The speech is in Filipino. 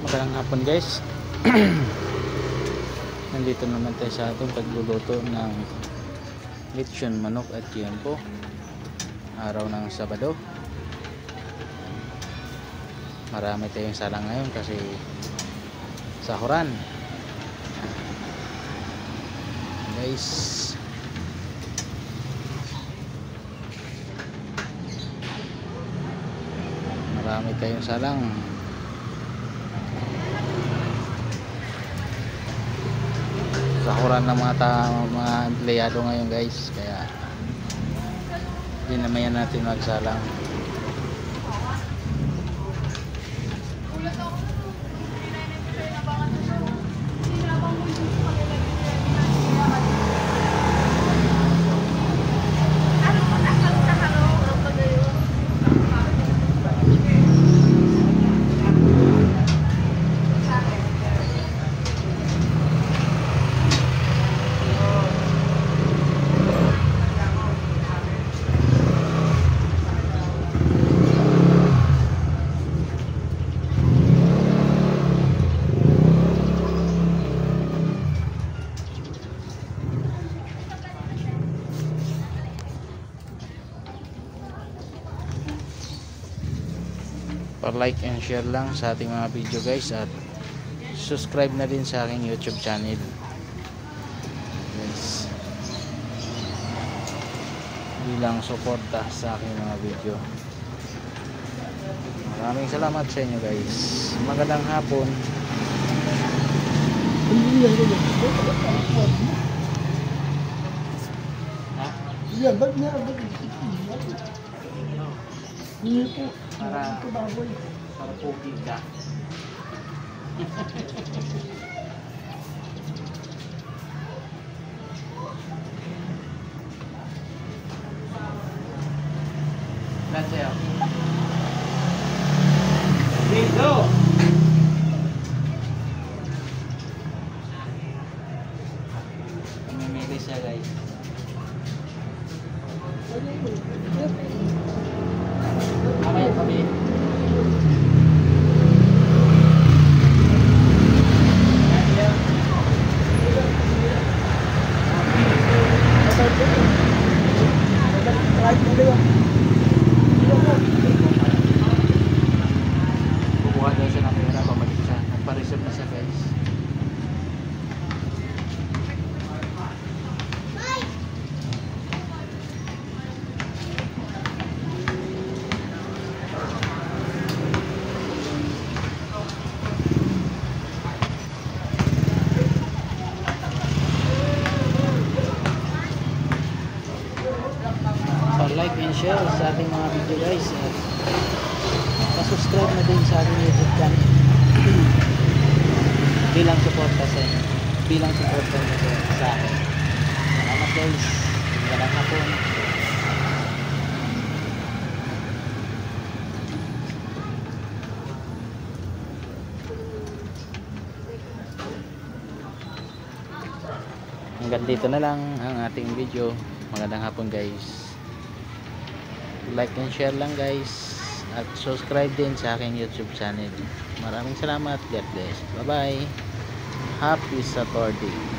Magandang hapon guys. Nandito naman tayo sa ating pagluluto ng lechon manok at tiempo, araw ng Sabado. Marami tayong salang ngayon kasi sahuran guys. Marami tayong salang. Sahuran ng mga empleyado ngayon guys, kaya hindi naman natin magsalang. Pa-like and share lang sa ating mga video guys, at subscribe na din sa aking YouTube channel guys, bilang suporta sa aking mga video. Maraming salamat sa inyo guys. Magandang hapon. Para pogi ka. That's it. Dito. Mamimili siya guys. Mamaya kami. Kukuha daw siya ng pera, pabalik siya. Nagpa-reserve na siya guys. Like and share sa ating mga video guys, at pa-subscribe na din sa ating YouTube channel bilang suporta sa inyo, bilang suporta nyo sa akin. Salamat guys. Magandang hapon. Hanggang dito na lang ang ating video. Magandang hapon guys. Like and share lang guys, at subscribe din sa aking YouTube channel. Maraming salamat. God bless. Bye bye. Happy Saturday.